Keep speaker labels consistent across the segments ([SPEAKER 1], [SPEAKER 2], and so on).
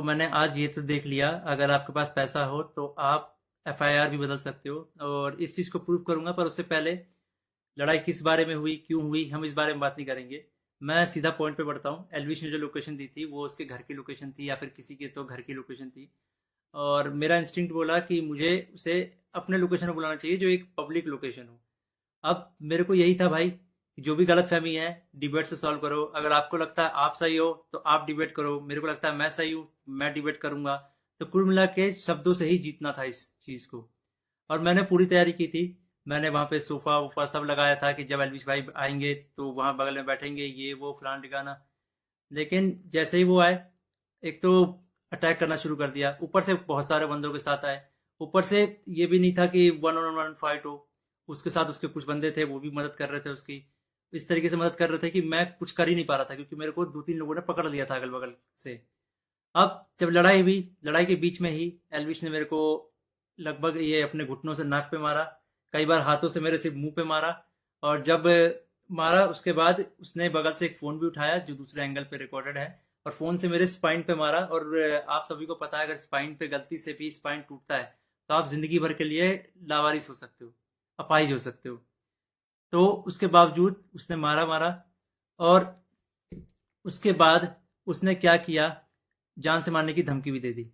[SPEAKER 1] मैंने आज ये तो देख लिया, अगर आपके पास पैसा हो तो आप एफआईआर भी बदल सकते हो, और इस चीज़ को प्रूव करूंगा। पर उससे पहले लड़ाई किस बारे में हुई, क्यों हुई, हम इस बारे में बात नहीं करेंगे। मैं सीधा पॉइंट पे बढ़ता हूँ। एलविश ने जो लोकेशन दी थी वो उसके घर की लोकेशन थी, या फिर किसी के तो घर की लोकेशन थी। और मेरा इंस्टिंक्ट बोला कि मुझे उसे अपने लोकेशन में बुलाना चाहिए, जो एक पब्लिक लोकेशन हो। अब मेरे को यही था भाई कि जो भी गलत फहमी है डिबेट से सॉल्व करो। अगर आपको लगता है आप सही हो तो आप डिबेट करो, मेरे को लगता है मैं सही हूँ, मैं डिबेट करूंगा। तो कुल मिला के शब्दों से ही जीतना था इस चीज को। और मैंने पूरी तैयारी की थी। मैंने वहां पे सोफा वोफा सब लगाया था कि जब एलविश भाई आएंगे तो वहां बगल में बैठेंगे, ये वो फलान ठिकाना। लेकिन जैसे ही वो आए, एक तो अटैक करना शुरू कर दिया, ऊपर से बहुत सारे बंदों के साथ आए। ऊपर से ये भी नहीं था कि वन ऑन वन फाइट हो, उसके साथ उसके कुछ बंदे थे, वो भी मदद कर रहे थे उसकी। इस तरीके से मदद कर रहे थे कि मैं कुछ कर ही नहीं पा रहा था, क्योंकि मेरे को दो तीन लोगों ने पकड़ लिया था अगल बगल से। अब जब लड़ाई हुई, लड़ाई के बीच में ही एलविश ने मेरे को लगभग ये अपने घुटनों से नाक पे मारा, कई बार हाथों से मेरे सिर्फ मुंह पे मारा। और जब मारा उसके बाद उसने बगल से एक फोन भी उठाया जो दूसरे एंगल पे रिकॉर्डेड है, और फोन से मेरे स्पाइन पे मारा। और आप सभी को पता है अगर स्पाइन पे गलती से भी स्पाइन टूटता है तो आप जिंदगी भर के लिए लावारिस हो सकते हो, अपाहिज हो सकते हो। तो उसके बावजूद उसने मारा मारा। और उसके बाद उसने क्या किया, जान से मारने की धमकी भी दे दी।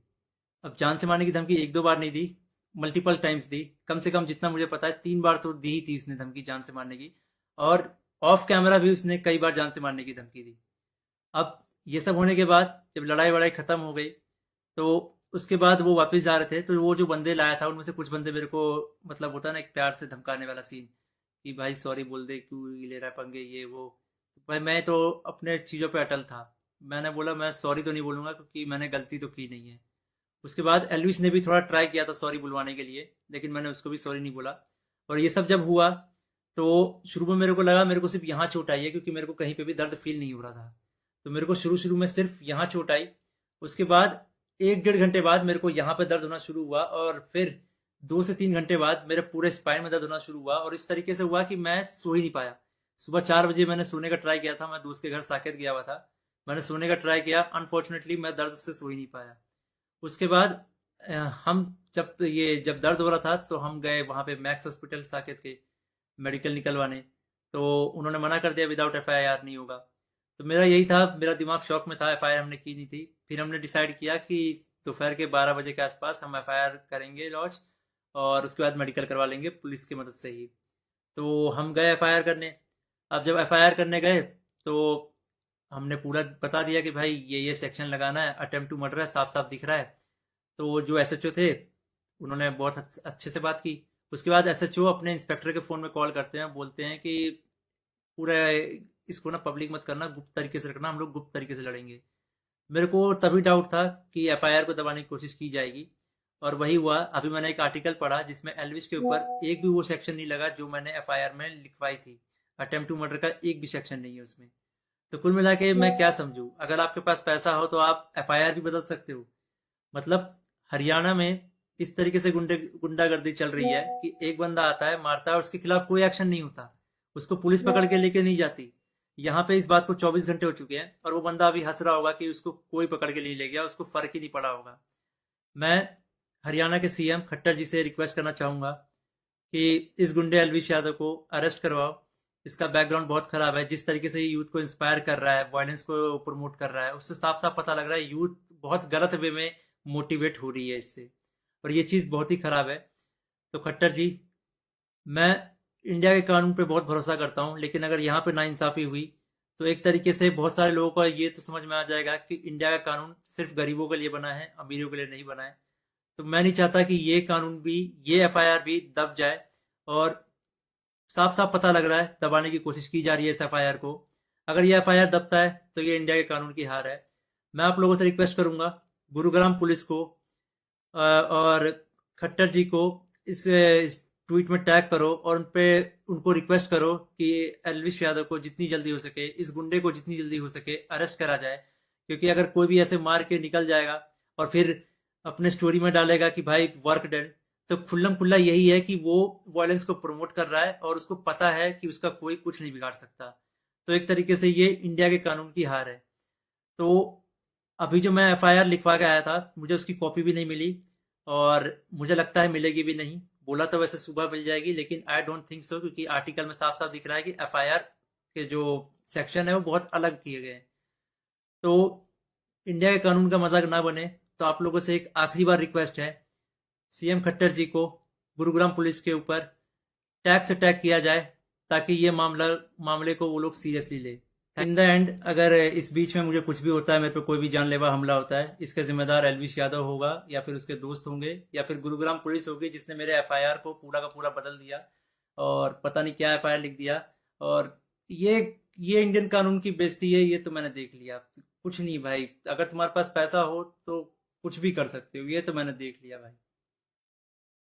[SPEAKER 1] अब जान से मारने की धमकी एक दो बार नहीं दी, मल्टीपल टाइम्स दी। कम से कम जितना मुझे पता है 3 बार तो दी ही थी उसने धमकी जान से मारने की। और ऑफ कैमरा भी उसने कई बार जान से मारने की धमकी दी। अब ये सब होने के बाद जब लड़ाई वड़ाई खत्म हो गई, तो उसके बाद वो वापस जा रहे थे, तो वो जो बंदे लाया था उनमें से कुछ बंदे मेरे को, मतलब होता है ना एक प्यार से धमकाने वाला सीन, कि भाई सॉरी बोल दे, क्यों ले रहा है पंगे, ये वो। भाई मैं तो अपने चीज़ों पे अटल था। मैंने बोला मैं सॉरी तो नहीं बोलूंगा, क्योंकि मैंने गलती तो की नहीं है। उसके बाद एलविस ने भी थोड़ा ट्राई किया था सॉरी बुलवाने के लिए, लेकिन मैंने उसको भी सॉरी नहीं बोला। और ये सब जब हुआ तो शुरू में मेरे को लगा मेरे को सिर्फ यहाँ चोट आई है, क्योंकि मेरे को कहीं पे भी दर्द फील नहीं हो रहा था। तो मेरे को शुरू शुरू में सिर्फ यहाँ चोट आई। उसके बाद 1 डेढ़ घंटे बाद मेरे को यहाँ पे दर्द होना शुरू हुआ, और फिर 2 से 3 घंटे बाद मेरे पूरे स्पाइन में दर्द होना शुरू हुआ। और इस तरीके से हुआ कि मैं सो ही नहीं पाया। सुबह 4 बजे मैंने सोने का ट्राई किया था, मैं दोस्त के घर साकेत गया हुआ था। मैंने सोने का ट्राई किया, अनफॉर्चुनेटली मैं दर्द से सो ही नहीं पाया। उसके बाद हम जब दर्द हो रहा था तो हम गए वहाँ पे मैक्स हॉस्पिटल साकेत के, मेडिकल निकलवाने। तो उन्होंने मना कर दिया, विदाउट एफआईआर नहीं होगा। तो मेरा यही था, मेरा दिमाग शॉक में था, एफआईआर हमने की नहीं थी। फिर हमने डिसाइड किया कि दोपहर के 12 बजे के आसपास हम एफआईआर करेंगे लॉन्च, और उसके बाद मेडिकल करवा लेंगे पुलिस की मदद से ही। तो हम गए एफआईआर करने। अब जब एफआईआर करने गए तो हमने पूरा बता दिया कि भाई ये सेक्शन लगाना है, अटेम्प्ट टू मर्डर है, साफ साफ दिख रहा है। तो जो एसएचओ थे उन्होंने बहुत अच्छे से बात की। उसके बाद एसएचओ अपने इंस्पेक्टर के फ़ोन में कॉल करते हैं, बोलते हैं कि पूरा इसको ना पब्लिक मत करना, गुप्त तरीके से रखना, हम लोग गुप्त तरीके से लड़ेंगे। मेरे को तभी डाउट था कि एफआईआर को दबाने की कोशिश की जाएगी। और वही हुआ। अभी मैंने एक आर्टिकल पढ़ा जिसमें एलविश के ऊपर एक भी वो सेक्शन नहीं लगा जो मैंने एफआईआर में लिखवाई थी। अटेम्प्ट टू मर्डर का एक भी सेक्शन नहीं है उसमें। तो कुल मिला के मैं क्या समझूं, अगर आपके पास पैसा हो तो आप एफआईआर भी बदल सकते हो। मतलब हरियाणा में इस तरीके से गुंडागर्दी चल रही है कि एक बंदा आता है, मारता है, और उसके खिलाफ कोई एक्शन नहीं होता, उसको पुलिस पकड़ के लेके नहीं जाती। यहाँ पे इस बात को 24 घंटे हो चुके हैं, और वो बंदा अभी हंस रहा होगा कि उसको कोई पकड़ के नहीं ले गया, उसको फर्क ही नहीं पड़ा होगा। मैं हरियाणा के सीएम खट्टर जी से रिक्वेस्ट करना चाहूंगा कि इस गुंडे अलविश यादव को अरेस्ट करवाओ। इसका बैकग्राउंड बहुत खराब है, जिस तरीके से ये यूथ को इंस्पायर कर रहा है, वायलेंस को प्रमोट कर रहा है, उससे साफ साफ पता लग रहा है यूथ बहुत गलत वे में मोटिवेट हो रही है इससे। और ये चीज़ बहुत ही खराब है। तो खट्टर जी, मैं इंडिया के कानून पे बहुत भरोसा करता हूँ, लेकिन अगर यहाँ पे नाइंसाफी हुई तो एक तरीके से बहुत सारे लोगों को ये तो समझ में आ जाएगा कि इंडिया का कानून सिर्फ गरीबों के लिए बना है, अमीरों के लिए नहीं बना है। तो मैं नहीं चाहता कि ये कानून भी, ये एफआईआर भी दब जाए। और साफ साफ पता लग रहा है दबाने की कोशिश की जा रही है इस एफआईआर को। अगर ये एफआईआर दबता है तो ये इंडिया के कानून की हार है। मैं आप लोगों से रिक्वेस्ट करूंगा, गुरुग्राम पुलिस को और खट्टर जी को इस ट्वीट में टैग करो, और उनको रिक्वेस्ट करो कि एलविश यादव को जितनी जल्दी हो सके, इस गुंडे को जितनी जल्दी हो सके अरेस्ट करा जाए। क्योंकि अगर कोई भी ऐसे मार के निकल जाएगा और फिर अपने स्टोरी में डालेगा कि भाई वर्क डन, तो खुल्लम खुल्ला यही है कि वो वायलेंस को प्रमोट कर रहा है, और उसको पता है कि उसका कोई कुछ नहीं बिगाड़ सकता। तो एक तरीके से ये इंडिया के कानून की हार है। तो अभी जो मैं एफआईआर लिखवा के आया था, मुझे उसकी कॉपी भी नहीं मिली, और मुझे लगता है मिलेगी भी नहीं। बोला तो वैसे सुबह मिल जाएगी, लेकिन आई डोंट थिंक सो, क्योंकि आर्टिकल में साफ साफ दिख रहा है कि एफआईआर के जो सेक्शन है वो बहुत अलग किए गए हैं। तो इंडिया के कानून का मजाक ना बने, तो आप लोगों से एक आखिरी बार रिक्वेस्ट है, सीएम खट्टर जी को गुरुग्राम पुलिस के ऊपर टैक्स अटैक किया जाए, ताकि ये मामले को वो लोग सीरियसली ले। इन द एंड, अगर इस बीच में मुझे कुछ भी होता है, मेरे पे कोई भी जानलेवा हमला होता है, इसका जिम्मेदार एलविश यादव होगा, या फिर उसके दोस्त होंगे, या फिर गुरुग्राम पुलिस होगी जिसने मेरे एफआईआर को पूरा का पूरा बदल दिया, और पता नहीं क्या एफआईआर लिख दिया। और ये ये इंडियन कानून की बेइज्जती है, ये तो मैंने देख लिया। कुछ नहीं भाई, अगर तुम्हारे पास पैसा हो तो कुछ भी कर सकते हो, ये तो मैंने देख लिया भाई।